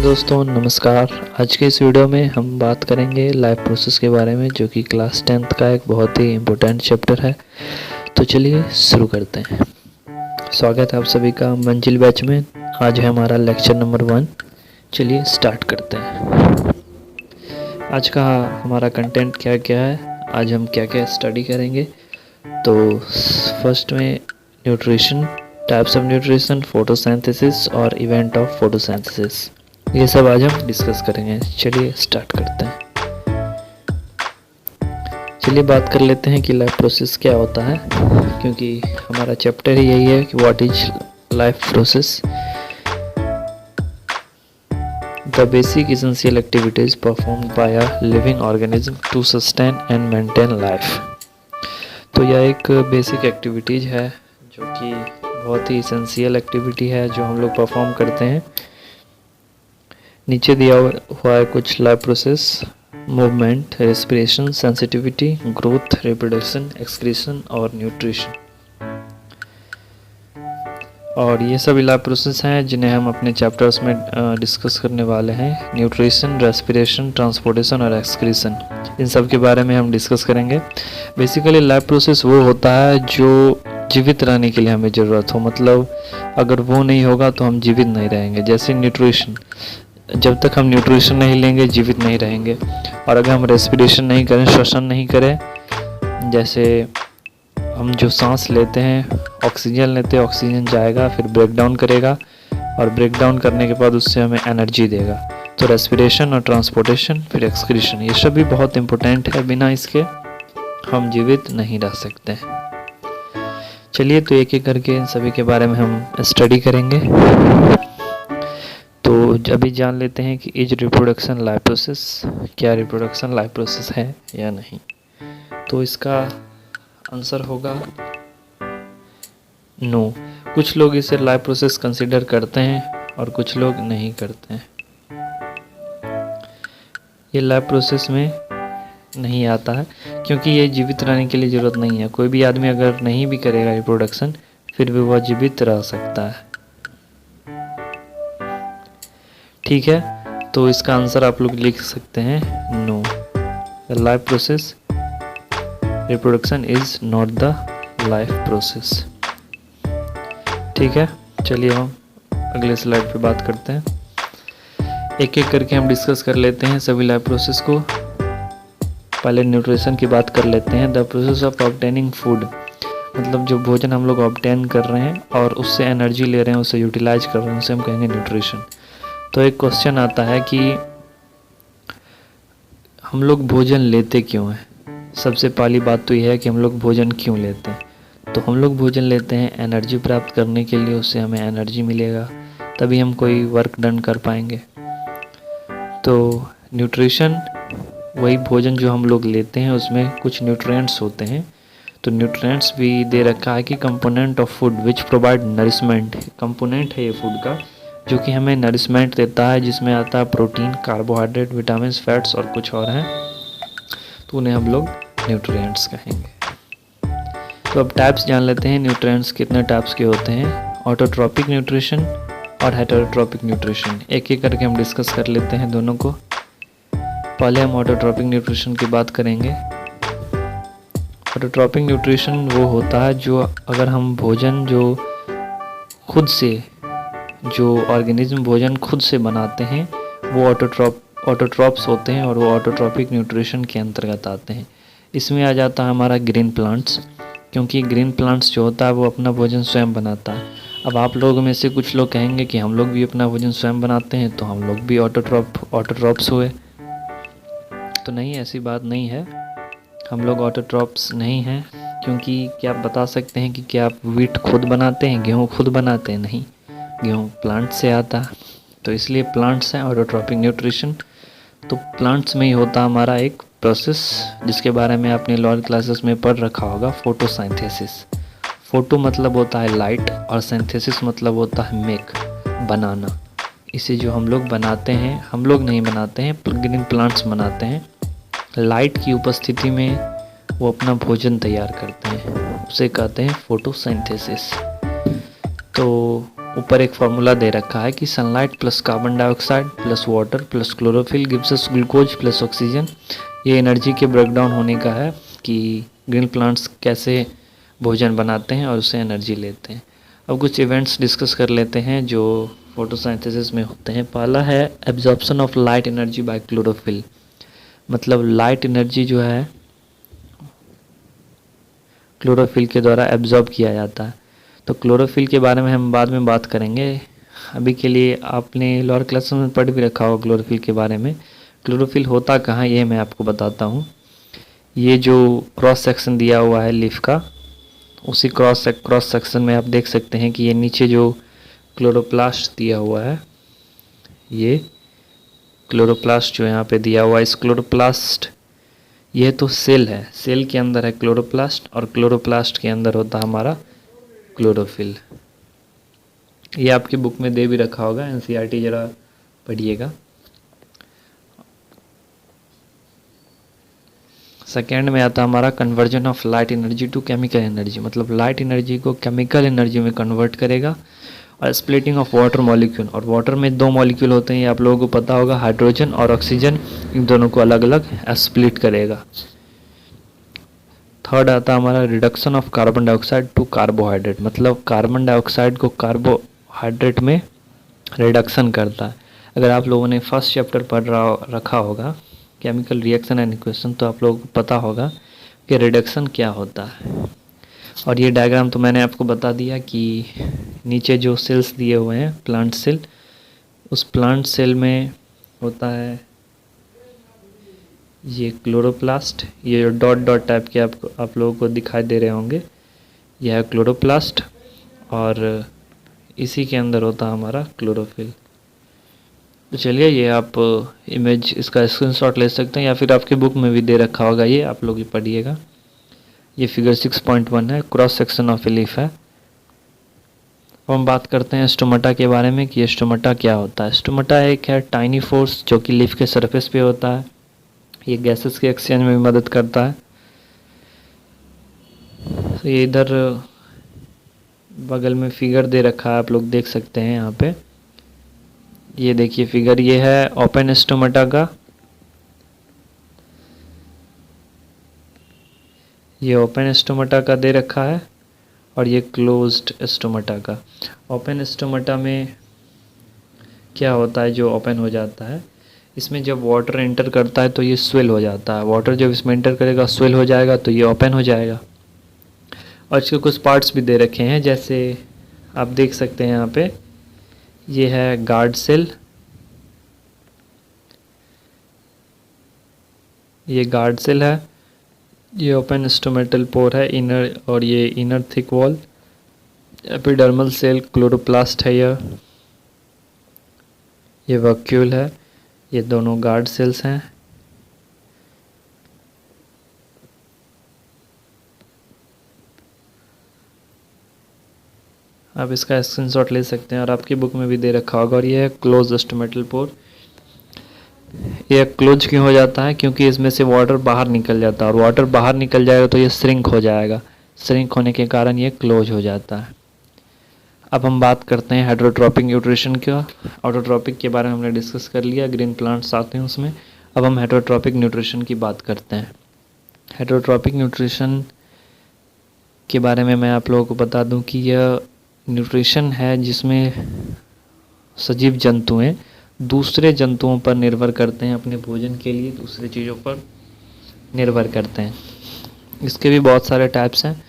Hello दोस्तों, नमस्कार। आज के इस वीडियो में हम बात करेंगे लाइफ प्रोसेस के बारे में, जो कि क्लास 10th का एक बहुत ही इम्पोर्टेंट चैप्टर है। तो चलिए शुरू करते हैं। स्वागत है आप सभी का मंजिल बैच में। आज है हमारा लेक्चर नंबर 1। चलिए स्टार्ट करते हैं। आज का हमारा कंटेंट क्या क्या है, आज हम क्या क्या स्टडी करेंगे। तो फर्स्ट में nutrition, types of nutrition, photosynthesis और इवेंट ऑफ फोटोसिंथेसिस, ये सब आज हम डिस्कस करेंगे। चलिए स्टार्ट करते हैं। चलिए बात कर लेते हैं कि लाइफ प्रोसेस क्या होता है, क्योंकि हमारा चैप्टर ही यही है कि what is life process. The basic essential activities performed by a living organism to sustain and maintain life. तो यह एक बेसिक एक्टिविटीज है जो कि बहुत ही एसेंशियल एक्टिविटी है जो हम लोग परफॉर्म करते हैं। नीचे दिया हुआ है कुछ life process: movement, respiration, sensitivity, growth, reproduction, excretion और न्यूट्रिशन। और ये सभी लाइफ प्रोसेस हैं जिन्हें हम अपने चैप्टर्स में डिस्कस करने वाले हैं। न्यूट्रिशन, रेस्पिरेशन, ट्रांसपोर्टेशन और एक्सक्रीशन, इन सब के बारे में हम डिस्कस करेंगे। बेसिकली लाइफ प्रोसेस वो होता है जो जीवित रहने के लिए हमें ज़रूरत हो, मतलब अगर वो नहीं होगा तो हम जीवित नहीं रहेंगे। जैसे न्यूट्रिशन, जब तक हम न्यूट्रिशन नहीं लेंगे जीवित नहीं रहेंगे। और अगर हम रेस्पिरेशन नहीं करें, श्वसन नहीं करें, जैसे हम जो सांस लेते हैं, ऑक्सीजन लेते हैं, ऑक्सीजन जाएगा फिर ब्रेक डाउन करेगा और ब्रेक डाउन करने के बाद उससे हमें एनर्जी देगा। तो रेस्पिरेशन और ट्रांसपोर्टेशन फिर एक्सक्रीशन, ये सब भी बहुत इम्पोर्टेंट है। बिना इसके हम जीवित नहीं रह सकते। चलिए तो एक एक करके इन सभी के बारे में हम स्टडी करेंगे। तो अभी जान लेते हैं कि इज रिप्रोडक्शन लाइफ प्रोसेस, क्या रिप्रोडक्शन लाइफ प्रोसेस है या नहीं। तो इसका आंसर होगा नो। कुछ लोग इसे लाइफ प्रोसेस कंसीडर करते हैं और कुछ लोग नहीं करते हैं। ये लाइफ प्रोसेस में नहीं आता है क्योंकि ये जीवित रहने के लिए ज़रूरत नहीं है। कोई भी आदमी अगर नहीं भी करेगा रिप्रोडक्शन फिर भी वह जीवित रह सकता है। ठीक है, तो इसका आंसर आप लोग लिख सकते हैं no. The life process reproduction is not the life process. ठीक है, चलिए हम अगले स्लाइड पे बात करते हैं। एक एक करके हम डिस्कस कर लेते हैं सभी लाइफ प्रोसेस को। पहले न्यूट्रिशन की बात कर लेते हैं। The process of obtaining food, मतलब जो भोजन हम लोग ऑब्टेन कर रहे हैं और उससे एनर्जी ले रहे हैं, उसे यूटिलाइज कर रहे हैं, उसे हम कहेंगे न्यूट्रिशन। तो एक क्वेश्चन आता है कि हम लोग भोजन लेते क्यों हैं। सबसे पहली बात तो यह है कि हम लोग भोजन क्यों लेते हैं। तो हम लोग भोजन लेते हैं एनर्जी प्राप्त करने के लिए, उससे हमें एनर्जी मिलेगा, तभी हम कोई वर्क डन कर पाएंगे। तो न्यूट्रिशन, वही भोजन जो हम लोग लेते हैं उसमें कुछ न्यूट्रिएंट्स होते हैं। तो न्यूट्रिएंट्स भी दे रखा है कि component of food which provide nourishment, component है ये फूड का जो कि हमें नरिशमेंट देता है, जिसमें आता है प्रोटीन, कार्बोहाइड्रेट, विटामिन, फैट्स और कुछ और हैं। तो उन्हें हम लोग न्यूट्रिएंट्स कहेंगे। तो अब टाइप्स जान लेते हैं। न्यूट्रिएंट्स कितने टाइप्स के होते हैं: ऑटोट्रॉपिक न्यूट्रिशन और हेटेरोट्रॉपिक न्यूट्रिशन। एक एक करके हम डिस्कस कर लेते हैं दोनों को। पहले हम ऑटोट्रॉपिक न्यूट्रिशन की बात करेंगे। ऑटोट्रॉपिक न्यूट्रिशन वो होता है जो अगर हम भोजन जो खुद से, जो ऑर्गेनिज्म भोजन खुद से बनाते हैं वो ऑटोट्रॉप्स होते हैं और वो ऑटोट्रॉपिक न्यूट्रिशन के अंतर्गत आते हैं। इसमें आ जाता है हमारा ग्रीन प्लांट्स, क्योंकि ग्रीन प्लांट्स जो होता है वो अपना भोजन स्वयं बनाता है। अब आप लोगों में से कुछ लोग कहेंगे कि हम लोग भी अपना भोजन स्वयं बनाते हैं तो हम लोग भी ऑटोट्रॉप्स हुए। तो नहीं, ऐसी बात नहीं है, हम लोग ऑटोट्रॉप्स नहीं हैं। क्योंकि क्या आप बता सकते हैं कि क्या आप वीट खुद बनाते हैं, गेहूँ खुद बनाते हैं? नहीं, गेहूँ प्लांट से आता है, तो इसलिए प्लांट्स हैं ऑटोट्रॉपिक न्यूट्रिशन। तो प्लांट्स में ही होता हमारा एक प्रोसेस जिसके बारे में आपने लोअर क्लासेस में पढ़ रखा होगा, फोटोसिंथेसिस। फोटो मतलब होता है लाइट और सिंथेसिस मतलब होता है मेक, बनाना। इसे जो हम लोग बनाते हैं, हम लोग नहीं बनाते हैं, ग्रीन प्लांट्स बनाते हैं। लाइट की उपस्थिति में वो अपना भोजन तैयार करते हैं, उसे कहते हैं फोटोसिंथेसिस। तो ऊपर एक फार्मूला दे रखा है कि sunlight plus carbon dioxide plus water plus chlorophyll gives us glucose plus oxygen. ये एनर्जी के ब्रेकडाउन होने का है कि ग्रीन प्लांट्स कैसे भोजन बनाते हैं और उससे एनर्जी लेते हैं। अब कुछ इवेंट्स डिस्कस कर लेते हैं जो फोटोसिंथेसिस में होते हैं। पहला है absorption of light energy by chlorophyll, मतलब लाइट एनर्जी जो है क्लोरोफिल के द्वारा एब्जॉर्ब किया जाता है। तो क्लोरोफिल के बारे में हम बाद में बात करेंगे। अभी के लिए आपने लोअर क्लास में पढ़ भी रखा होगा क्लोरोफिल के बारे में। क्लोरोफिल होता कहाँ ये मैं आपको बताता हूँ। ये जो क्रॉस सेक्शन दिया हुआ है लीफ का, उसी क्रॉस सेक्शन में आप देख सकते हैं कि ये नीचे जो क्लोरोप्लास्ट दिया हुआ है, ये क्लोरोप्लास्ट जो यहाँ पे दिया हुआ है, इस क्लोरोप्लास्ट, यह तो सेल है, सेल के अंदर है क्लोरोप्लास्ट और क्लोरोप्लास्ट के अंदर होता है हमारा क्लोरोफिल। ये आपकी बुक में दे भी रखा होगा, एनसीईआरटी जरा पढ़िएगा। सेकेंड में आता है हमारा conversion of light energy to chemical energy, मतलब लाइट एनर्जी को केमिकल एनर्जी में कन्वर्ट करेगा। और स्प्लिटिंग ऑफ वाटर मॉलिक्यूल, और वाटर में दो मॉलिक्यूल होते हैं, ये आप लोगों को पता होगा, हाइड्रोजन और ऑक्सीजन, इन दोनों को अलग अलग स्प्लिट करेगा। थर्ड आता है हमारा reduction of carbon dioxide to carbohydrate, मतलब कार्बन डाइऑक्साइड को कार्बोहाइड्रेट में रिडक्शन करता है। अगर आप लोगों ने फर्स्ट चैप्टर पढ़ रखा होगा केमिकल रिएक्शन एंड इक्वेशन, तो आप लोगों को पता होगा कि रिडक्शन क्या होता है। और ये डायग्राम तो मैंने आपको बता दिया कि नीचे जो सेल्स दिए हुए हैं प्लांट सेल, उस प्लांट सेल में होता है ये क्लोरोप्लास्ट, ये डॉट डॉट टाइप के आप लोगों को दिखाई दे रहे होंगे, यह है क्लोरोप्लास्ट, और इसी के अंदर होता है हमारा क्लोरोफिल। तो चलिए ये आप इमेज इसका स्क्रीनशॉट ले सकते हैं, या फिर आपके बुक में भी दे रखा होगा, ये आप लोग ही पढ़िएगा। ये फिगर 6.1 है, cross section of a leaf है। अब हम बात करते हैं स्टोमेटा के बारे में कि स्टोमेटा क्या होता है। स्टोमेटा एक है टाइनी फोर्स जो कि लीफ के सरफेस पे होता है। ये गैसेस के एक्सचेंज में भी मदद करता है। तो ये इधर बगल में फिगर दे रखा है, आप लोग देख सकते हैं यहाँ पे। ये देखिए फिगर, ये है ओपन स्टोमेटा का, ये ओपन स्टोमेटा का दे रखा है, और ये क्लोज्ड स्टोमेटा का। ओपन स्टोमेटा में क्या होता है, जो ओपन हो जाता है, इसमें जब वाटर एंटर करता है तो ये स्वेल हो जाता है। वाटर जब इसमें एंटर करेगा स्वेल हो जाएगा, तो ये ओपन हो जाएगा। और इसके कुछ पार्ट्स भी दे रखे हैं, जैसे आप देख सकते हैं यहाँ पे, ये है गार्ड सेल, ये गार्ड सेल है, ये ओपन स्टोमेटल पोर है इनर, और ये inner thick wall. Epidermal cell chloroplast है, ये वैक्यूल है, ये दोनों गार्ड सेल्स हैं। आप इसका स्क्रीनशॉट ले सकते हैं और आपकी बुक में भी दे रखा होगा। और ये है क्लोज स्टोमेटल पोर। ये क्लोज क्यों हो जाता है, क्योंकि इसमें से वाटर बाहर निकल जाता है, और वाटर बाहर निकल जाएगा तो ये श्रिंक हो जाएगा, श्रिंक होने के कारण ये क्लोज हो जाता है। अब हम बात करते हैं हेटेरोट्रॉपिक न्यूट्रिशन का। ऑटोट्रॉपिक के बारे में हमने डिस्कस कर लिया, ग्रीन प्लांट्स आते हैं उसमें। अब हम हेटेरोट्रॉपिक न्यूट्रिशन की बात करते हैं। हेटेरोट्रॉपिक न्यूट्रिशन के बारे में मैं आप लोगों को बता दूं कि यह न्यूट्रिशन है जिसमें सजीव जंतुएं दूसरे जंतुओं पर निर्भर करते हैं, अपने भोजन के लिए दूसरे चीज़ों पर निर्भर करते हैं। इसके भी बहुत सारे टाइप्स हैं।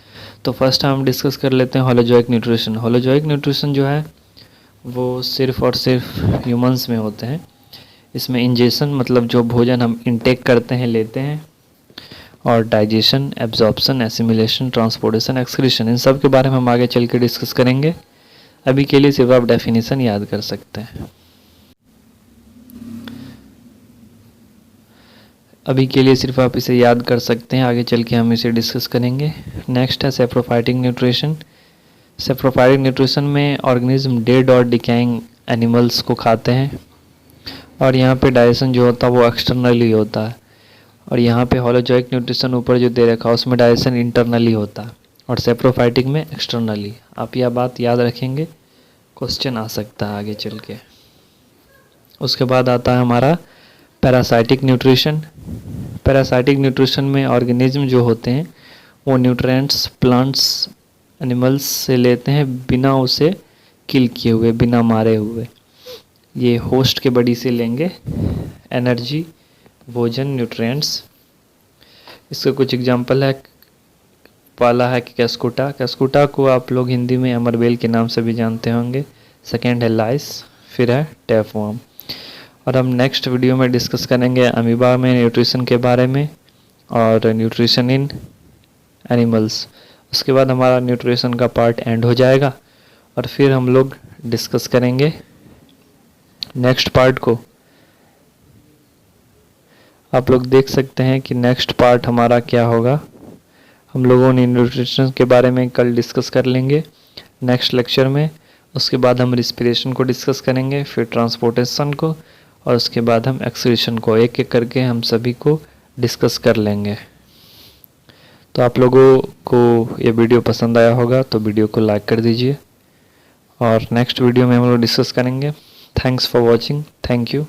तो फर्स्ट हम डिस्कस कर लेते हैं होलोजोइक न्यूट्रिशन। होलोजोइक न्यूट्रिशन जो है वो सिर्फ़ और सिर्फ ह्यूमंस में होते हैं। इसमें इंजेशन, मतलब जो भोजन हम इंटेक करते हैं, लेते हैं, और digestion, absorption, assimilation, transportation, excretion, इन सब के बारे में हम आगे चल के डिस्कस करेंगे। अभी के लिए सिर्फ आप डेफिनेशन याद कर सकते हैं। अभी के लिए सिर्फ आप इसे याद कर सकते हैं, आगे चल के हम इसे डिस्कस करेंगे। नेक्स्ट है सेप्रोफाइटिक न्यूट्रिशन। सेप्रोफाइटिक न्यूट्रिशन में ऑर्गेनिज्म डेड और डिकाइंग एनिमल्स को खाते हैं, और यहाँ पे डाइजेशन जो होता है वो एक्सटर्नली होता है। और यहाँ पे होलोजोइक न्यूट्रिशन ऊपर जो दे रखा है उसमें डाइजेशन इंटरनली होता है, और सेप्रोफाइटिक में एक्सटर्नली। आप यह बात याद रखेंगे, क्वेश्चन आ सकता है आगे चल के। उसके बाद आता है हमारा पैरासाइटिक न्यूट्रिशन। पैरासाइटिक न्यूट्रिशन में ऑर्गेनिज्म जो होते हैं वो न्यूट्रिएंट्स प्लांट्स एनिमल्स से लेते हैं बिना उसे किल किए हुए, बिना मारे हुए। ये होस्ट के बॉडी से लेंगे एनर्जी, भोजन, न्यूट्रिएंट्स। इसका कुछ एग्जांपल है, पहला है कि कैस्कुटा। कैस्कुटा को आप लोग हिंदी में अमरबेल के नाम से भी जानते होंगे। सेकेंड है लाइस, फिर है टैपवर्म। और हम नेक्स्ट वीडियो में डिस्कस करेंगे अमीबा में न्यूट्रिशन के बारे में और न्यूट्रिशन इन एनिमल्स। उसके बाद हमारा न्यूट्रिशन का पार्ट एंड हो जाएगा और फिर हम लोग डिस्कस करेंगे नेक्स्ट पार्ट को। आप लोग देख सकते हैं कि नेक्स्ट पार्ट हमारा क्या होगा। हम लोगों ने न्यूट्रिशन के बारे में कल डिस्कस कर लेंगे नेक्स्ट लेक्चर में। उसके बाद हम रिस्पिरेशन को डिस्कस करेंगे, फिर ट्रांसपोर्टेशन को, और उसके बाद हम एक्सक्रीशन को एक एक करके हम सभी को डिस्कस कर लेंगे। तो आप लोगों को ये वीडियो पसंद आया होगा तो वीडियो को लाइक कर दीजिए और नेक्स्ट वीडियो में हम लोग डिस्कस करेंगे। Thanks for watching. Thank you.